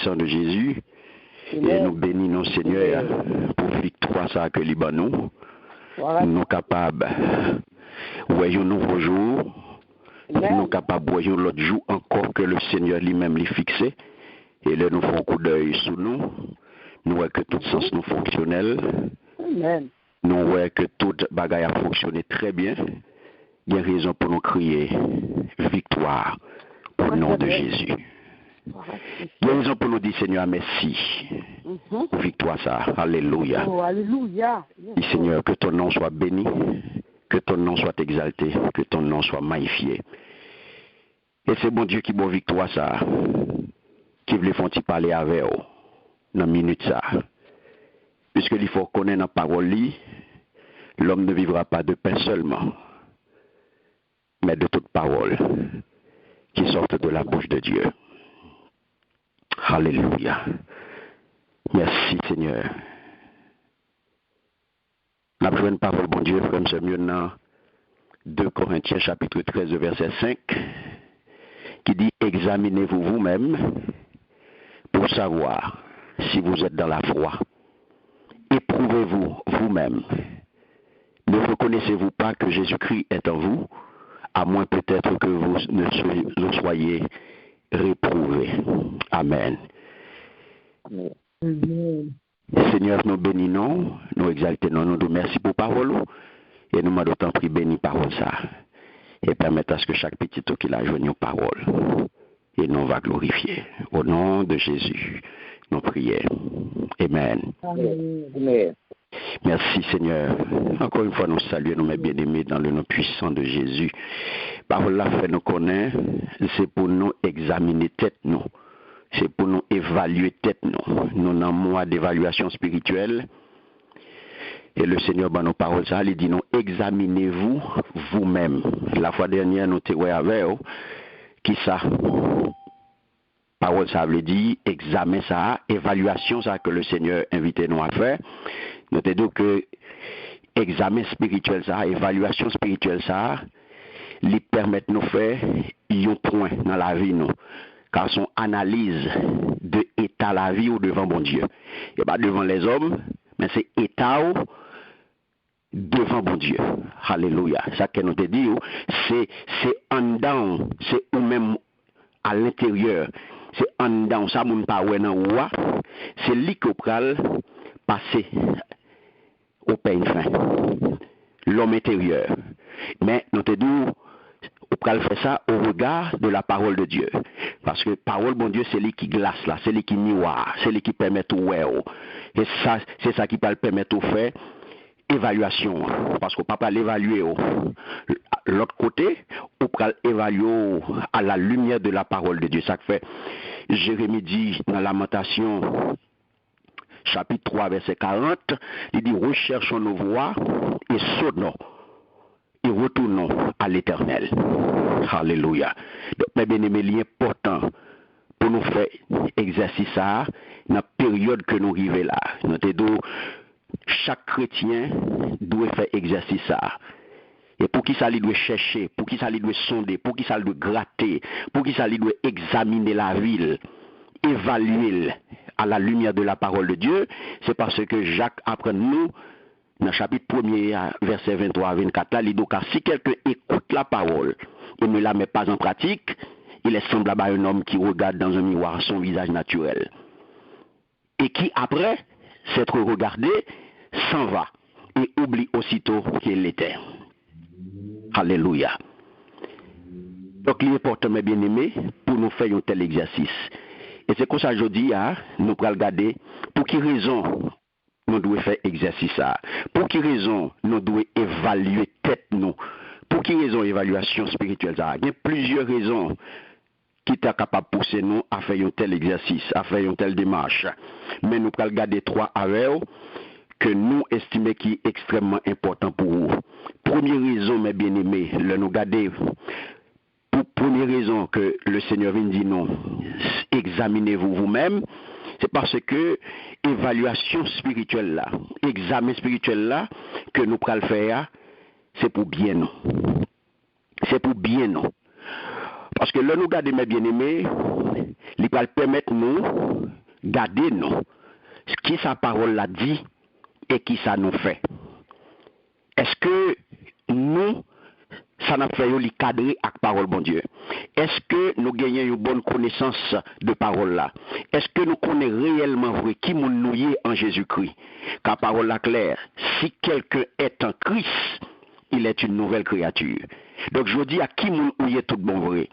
puissant de Jésus. Et nous bénissons, Seigneur, pour victoire ça que Libanon. Nous capables, voyons nouveau jour. Nous sommes capables de voir l'autre jour encore que le Seigneur lui-même l'y fixé. Et là, nous faisons un coup d'œil sur nous. Nous voyons que tout sens nous fonctionnel. Nous voyons que toute bagaille a fonctionné très bien. Il y a raison pour nous crier victoire au nom de Jésus. Il y a raison pour nous dire Seigneur merci. Victoire ça. Alléluia. Alléluia. Et Seigneur, que ton nom soit béni. Que ton nom soit exalté, que ton nom soit magnifié. Et c'est bon Dieu qui bon victoire ça, qui veut font parler avec vous dans une minute ça. Puisque il faut connaître la parole, l'homme ne vivra pas de pain seulement, mais de toute parole qui sortent de la bouche de Dieu. Alléluia. Merci Seigneur. Nous avons une parole, bon Dieu, comme c'est mieux dans 2 Corinthiens chapitre 13, verset 5, qui dit « Examinez-vous vous-même pour savoir si vous êtes dans la foi. Éprouvez-vous vous-même. Ne reconnaissez-vous pas que Jésus-Christ est en vous, à moins peut-être que vous ne soyez réprouvés. » Amen. Amen. Seigneur, nous bénissons, nous exaltons, nous nous remercions pour parole et nous m'avons d'autant pris béni parole ça et permettre à ce que chaque petit qui l'a joint une parole et nous va glorifier. Au nom de Jésus, nous prions. Amen. Amen. Merci Seigneur. Encore une fois, nous saluons nos bien-aimés dans le nom puissant de Jésus. Parole là fait nous connaître, c'est pour nous examiner tête nous. C'est pour nous évaluer tête nous. Nous avons un mois d'évaluation spirituelle. Et le Seigneur, dans nos paroles, ça, il dit nous, examinez-vous vous-même. La fois dernière, nous t'avons avec vous. Qui ça? Parole, ça veut dire, examen ça, évaluation ça que le Seigneur invite nous à faire. Nous t'avons dit que examen spirituel ça, évaluation spirituelle ça, lui permet de nous faire un point dans la vie nous. Car son analyse de état la vie ou devant bon Dieu. Et pas devant les hommes, mais c'est état ou devant bon Dieu. Alléluia. Ça que nous te dit, c'est en dedans, c'est ou même à l'intérieur. C'est en dedans, ça moun pa wè nan ouwa, c'est li que pral passer au pain fin. L'homme intérieur. Mais nous te dit on peut faire ça au regard de la parole de Dieu. Parce que parole, bon Dieu, c'est lui qui glace là, c'est lui qui miroir, c'est lui qui permet tout ouais. Et ça, c'est ça qui peut permettre de faire évaluation. Parce qu'on ne peut pas l'évaluer. L'autre côté, on peut l'évaluer à la lumière de la parole de Dieu. Ça fait, Jérémie dit dans Lamentation, chapitre 3, verset 40, il dit, recherchons nos voies et sautons. Et retournons à l'Éternel. Alléluia. Donc, mes bien-aimés, il est important pour nous faire exercice ça dans la période que nous arrivons là. Chaque chrétien doit faire exercice ça. Et pour qui ça, il doit chercher, pour qui ça, il doit sonder, pour qui ça, il doit gratter, pour qui ça, il doit examiner la ville, évaluer à la lumière de la parole de Dieu, c'est parce que Jacques apprend nous, dans le chapitre 1er, verset 23 à 24, là, il dit car si quelqu'un écoute la parole et ne la met pas en pratique, il est semblable à un homme qui regarde dans un miroir son visage naturel. Et qui, après s'être regardé, s'en va et oublie aussitôt qu'il l'était. Alléluia. Donc, il est important, mes bien-aimés, pour nous faire un tel exercice. Et c'est comme ça, je dis, nous allons regarder pour quelle raison nous devons faire exercice ça. Pour quelle raison nous devons évaluer tête nous. Pour quelle raison évaluation spirituelle ça. Il y a plusieurs raisons qui sont capables de pousser nous à faire un tel exercice, à faire une telle démarche. Mais nous allons regarder 3 avec que nous estimons qui est extrêmement important pour vous. Première raison, mes bien-aimés, nous regarder. Pour première raison que le Seigneur vient dire non, examinez-vous vous-même, c'est parce que évaluation spirituelle là, examen spirituel là, que nous prenons faire, c'est pour bien nous. C'est pour bien nous. Parce que là, nous regardons mes bien-aimés, il va permettre nous garder nous ce qui sa parole l'a dit et qui ça nous fait. Est-ce que nous ça n'a fait li cadrer avec parole bon Dieu? Est-ce que nous gagnons une bonne connaissance de parole là? Est-ce que nous connaissons réellement vrai qui nous y est en Jésus-Christ? Car parole là claire, si quelqu'un est en Christ, il est une nouvelle créature. Donc je dis à qui nous y est tout bon vrai?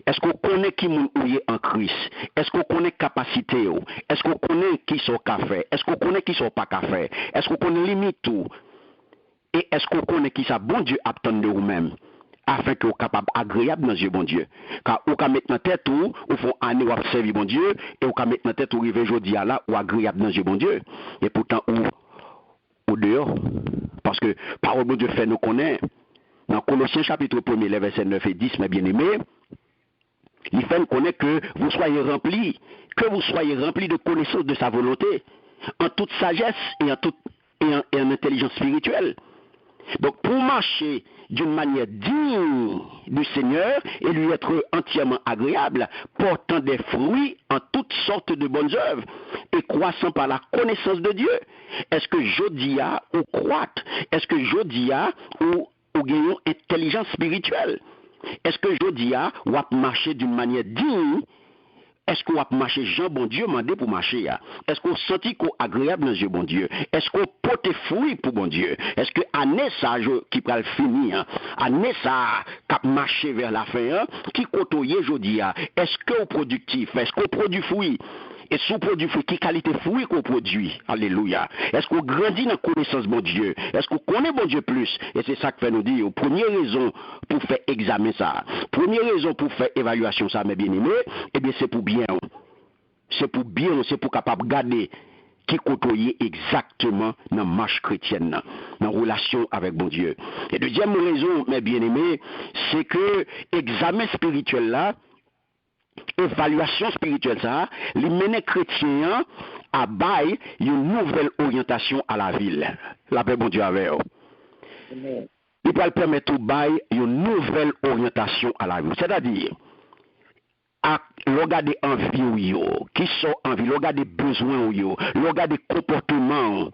Est-ce qu'on connaît qui nous y est en Christ? Est-ce qu'on connaît capacité? Est-ce qu'on connaît qui sont qu'à faire? Est-ce qu'on connaît qui sont pas qu'à faire? Est-ce qu'on connaît limite tout? Et est-ce qu'on connaît qui ça bon Dieu attend de vous-même? Afin que vous soyez capable agréable dans Dieu, bon Dieu. Car vous pouvez mettre dans tête ou font année ou servir bon Dieu, et vous pouvez mettre dans tête ou arriver aujourd'hui à là ou agréable dans Dieu, bon Dieu. Et pourtant, ou dehors. Parce que parole bon Dieu fait nous connaître. Dans Colossiens chapitre 1, les versets 9 et 10, mes bien-aimés, il fait nous connaître que vous soyez remplis de connaissance de sa volonté, en toute sagesse et en intelligence spirituelle. Donc, pour marcher d'une manière digne du Seigneur et lui être entièrement agréable, portant des fruits en toutes sortes de bonnes œuvres et croissant par la connaissance de Dieu. Est-ce que Jodia ou croître? Est-ce que Jodia ou gagnons intelligence spirituelle? Est-ce que Jodia ou marcher d'une manière digne? Est-ce qu'on va marcher Jean bon Dieu mandé pour marcher? Est-ce qu'on sentit qu'on agréable dans Dieu bon Dieu? Est-ce qu'on porte fruit pour bon Dieu? Est-ce que année ça qui va le finir, année ça qui marcher vers la fin, qui côtoyer aujourd'hui? Est-ce qu'on productif? Est-ce qu'on produit fruit? Et sous produit fruit, quelle qualité de fruit qu'on produit? Alléluia. Est-ce qu'on grandit dans la connaissance bon Dieu? Est-ce qu'on connaît bon Dieu plus? Et c'est ça que fait nous dire. Première raison pour faire examen ça. Première raison pour faire évaluation ça, mes bien-aimés, eh bien c'est pour bien. C'est pour bien, c'est pour capable garder qui côtoyer exactement dans la marche chrétienne, dans la relation avec bon Dieu. Et deuxième raison, mes bien-aimés, c'est que examen spirituel là, évaluation spirituelle ça, les mène chrétiens à bailler une nouvelle orientation à la ville. La paix bon Dieu avec eux. Il va permettre de bailler une nouvelle orientation à la ville. C'est-à-dire, à regarder envie qui sont envie, regarder besoins regarder comportements,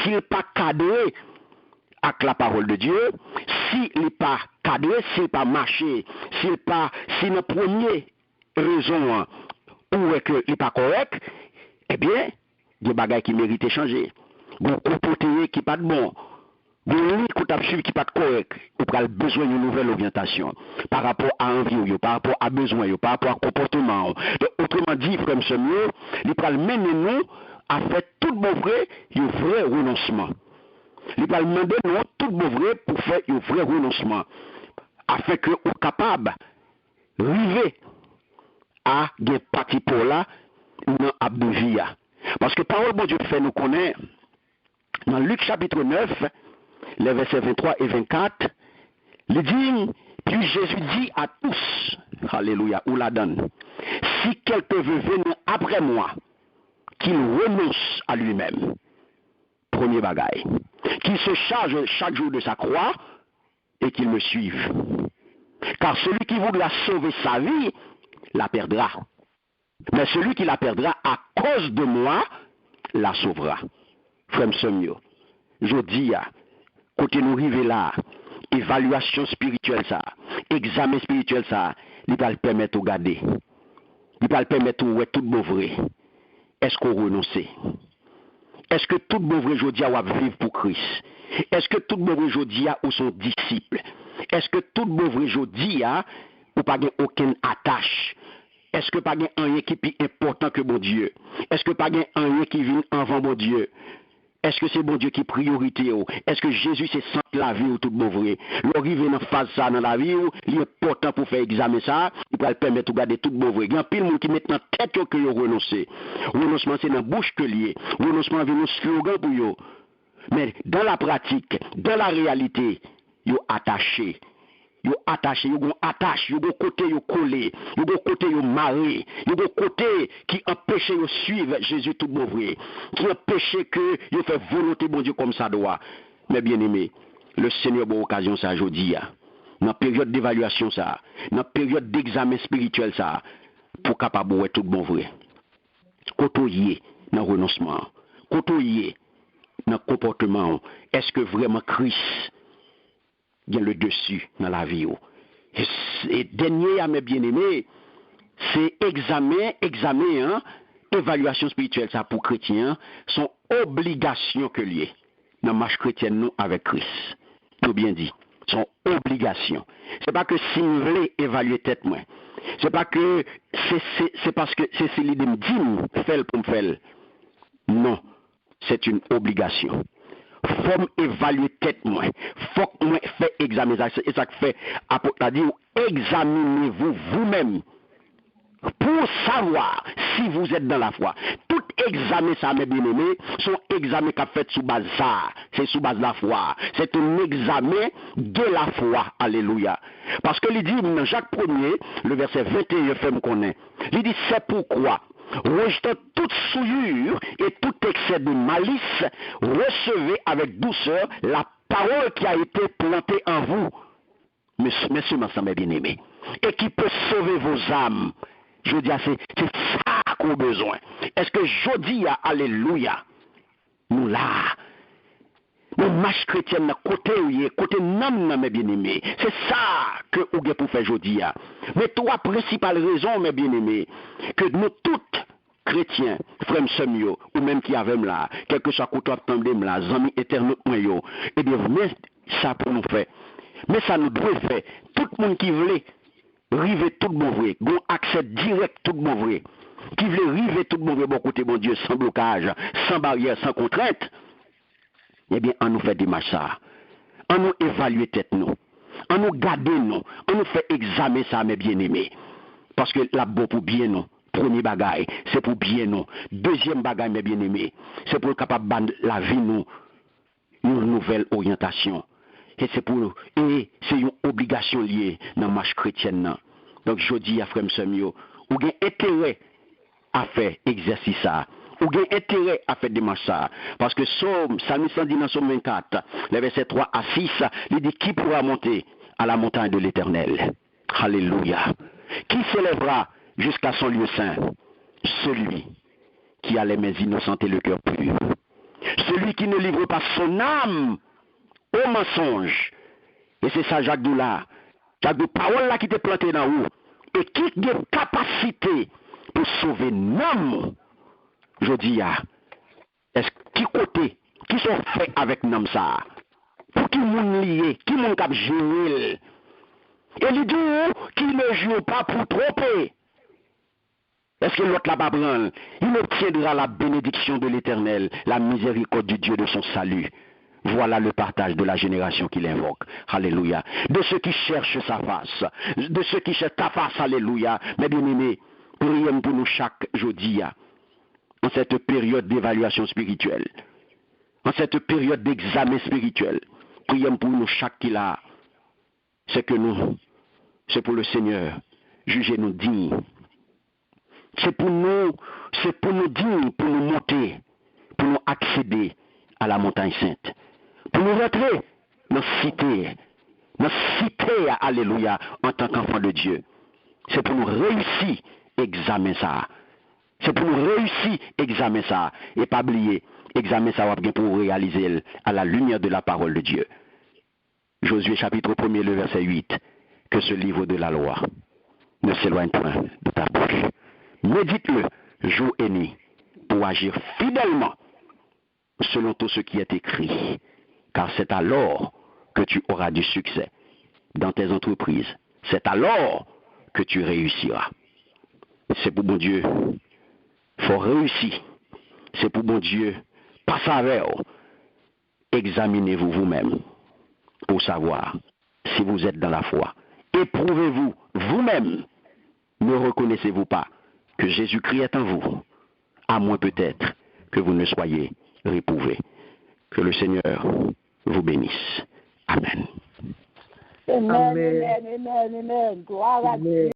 s'il n'est pas cadré avec la parole de Dieu, s'il n'est pas cadré, s'il n'est pas marché, s'il n'est pas premier raison ou est que il n'est pas correct, eh bien, il y a des bagages qui méritent de changer. Bon comportement qui n'est pas de bon. Des lignes qu'on t'a suivi qui n'est pas correct. On a besoin d'une nouvelle orientation par rapport à envie, par rapport à besoin, par rapport à comportement. Donc, autrement dit, frère mieux, il va mener nous à faire tout bon vrai, un vrai renoncement. Il va demander nous tout bon vrai pour faire un vrai renoncement. Afin que nous soyons capables d'arriver à des parties pour là dans Abdouvia. Parce que parole bon Dieu fait nous connaître dans Luc chapitre 9, les versets 23 et 24, il dit, puis Jésus dit à tous, alléluia, ou la donne, si quelqu'un veut venir après moi, qu'il renonce à lui-même, premier bagaille, qu'il se charge chaque jour de sa croix et qu'il me suive. Car celui qui voudra sauver sa vie, la perdra. Mais celui qui la perdra à cause de moi, la sauvera. Frère Semio, je dis, côté nous arriver là, évaluation spirituelle ça, examen spirituel ça, il va le permettre de garder. Il va le permettre de tout bon vrai. Est-ce qu'on renonce? Est-ce que tout bon vrai aujourd'hui va vivre pour Christ? Est-ce que tout bon vrai aujourd'hui ou son disciple? Est-ce que tout bon vrai aujourd'hui ou pas aucune attache? Est-ce que pas un qui est plus important que bon Dieu? Est-ce que pas un qui vient avant bon Dieu? Est-ce que c'est bon Dieu qui est priorité? Est-ce que Jésus c'est centre la vie ou tout bon vrai? L'arrivée dans phase ça dans la vie, il est important pour faire examen ça, il va permettre de garder tout bon vrai. Il y a pile monde qui met dans tête que yo renoncer. Renoncement c'est dans bouche que lié. Renoncement vient un slogan pour yo. Mais dans la pratique, dans la réalité, yo attaché. Yo attaché, yo gon attache, yo gon côté yo collé, yo gon côté yo maré, yo gon côté qui empêche yo suivre Jésus tout bon vrai, qui empêche que yo fait volonté bon Dieu comme ça doit. Mais bien aimé, le Seigneur bon occasion ça aujourd'hui, dans période d'évaluation ça, dans période d'examen spirituel ça, pour capable de tout bon vrai. Côtoyer dans le renoncement, côtoyer dans le comportement, est-ce que vraiment Christ a le dessus dans la vie? Et dernier, à mes bien-aimés, c'est examen, hein, évaluation spirituelle, ça pour chrétiens, sont obligations que liées dans la marche chrétienne nous avec Christ. Tout bien dit, sont obligations. C'est pas que si vous voulez évaluer tête moi, c'est pas que c'est parce que c'est l'idée me dit faire pour me faire. Non, c'est une obligation. Faut m'évaluer tête moi. Faut que moi fait examiner ça. Et ça fait apôtre dit examinez-vous vous-même pour savoir si vous êtes dans la foi. Tout examen, ça, mes bien-aimés, sont examens qu'a fait sous base ça. C'est sous base de la foi. C'est un examen de la foi. Alléluia. Parce que il dit dans Jacques 1er, le verset 21, fait me connaître. Il dit c'est pourquoi, rejetant toute souillure et tout excès de malice, recevez avec douceur la parole qui a été plantée en vous. Messieurs, mes bien-aimés, et qui peut sauver vos âmes. Je dis, c'est ça qu'on a besoin. Est-ce que je dis, alléluia, nous là, nous marche chrétienne, côté nam, mes bien-aimés, c'est ça que vous avez pour faire aujourd'hui. Mais trois principales raisons, mes bien-aimés, que nous toutes, chrétiens, frères semio, ou même qui avaient là, quel que soit côté attendez là, amis éternels, et bien, mais ça pour nous faire. Mais ça nous doit faire. Tout le monde qui voulait river tout bon vrai, bon accès direct tout bon vrai, qui veut river tout bon vrai, bon côté bon Dieu, sans blocage, sans barrière, sans contrainte, eh bien, on nous fait des matchs ça. On nous évalue tête nous. On nous garde nous. On nous fait examiner ça, mes bien-aimés. Parce que la bon pour bien nous. Premier bagaille, c'est pour bien nous. Deuxième bagaille, mes bien-aimés, c'est pour capable de la vie nous, une nouvelle orientation. Et c'est une obligation liée dans la marche chrétienne. Donc, je dis à frère Semio, vous avez intérêt à faire exercice ça. Vous avez intérêt à faire des marches ça. Parce que Psalm 110 dans Psalm 24, les versets 3 à 6, il dit qui pourra monter à la montagne de l'Éternel? Alléluia. Qui s'élèvera jusqu'à son lieu saint? Celui qui a les mains innocentes et le cœur pur. Celui qui ne livre pas son âme au mensonge. Et c'est ça Jacques Doula. Jacques de parole là qui t'est planté dans vous. Et qui a capacité pour sauver l'homme. Je dis, est-ce qui côté, qui sont faits avec l'homme ça? Pour qui moun lié, qui moun cap gérer. Et il dit, qui ne joue pas pour tromper. Est-ce que l'autre là-bas branle? Il obtiendra la bénédiction de l'Éternel, la miséricorde du Dieu de son salut. Voilà le partage de la génération qu'il invoque. Alléluia. De ceux qui cherchent sa face. De ceux qui cherchent ta face. Alléluia. Mes bien-aimés, prions pour nous chaque jeudi, en cette période d'évaluation spirituelle, en cette période d'examen spirituel. Prions pour nous chaque qui l'a. C'est que nous, c'est pour le Seigneur. Jugez-nous dignes. C'est pour nous dignes, pour nous monter, pour nous accéder à la montagne sainte. Pour nous rentrer dans la cité, alléluia, en tant qu'enfant de Dieu. C'est pour nous réussir examiner ça. C'est pour nous réussir examiner ça. Et pas oublier, examiner ça pour réaliser à la lumière de la parole de Dieu. Josué chapitre 1er, le verset 8. Que ce livre de la loi ne s'éloigne point de ta bouche. Médite-le jour et nuit pour agir fidèlement selon tout ce qui est écrit. Car c'est alors que tu auras du succès dans tes entreprises. C'est alors que tu réussiras. C'est pour bon Dieu. Il faut réussir. C'est pour bon Dieu. Pas savoir. Examinez-vous vous-même pour savoir si vous êtes dans la foi. Éprouvez-vous vous-même. Ne reconnaissez-vous pas que Jésus-Christ est en vous, à moins peut-être que vous ne soyez réprouvés. Que le Seigneur vous bénisse. Amen. Amen, amen, amen, amen. Gloire à Dieu.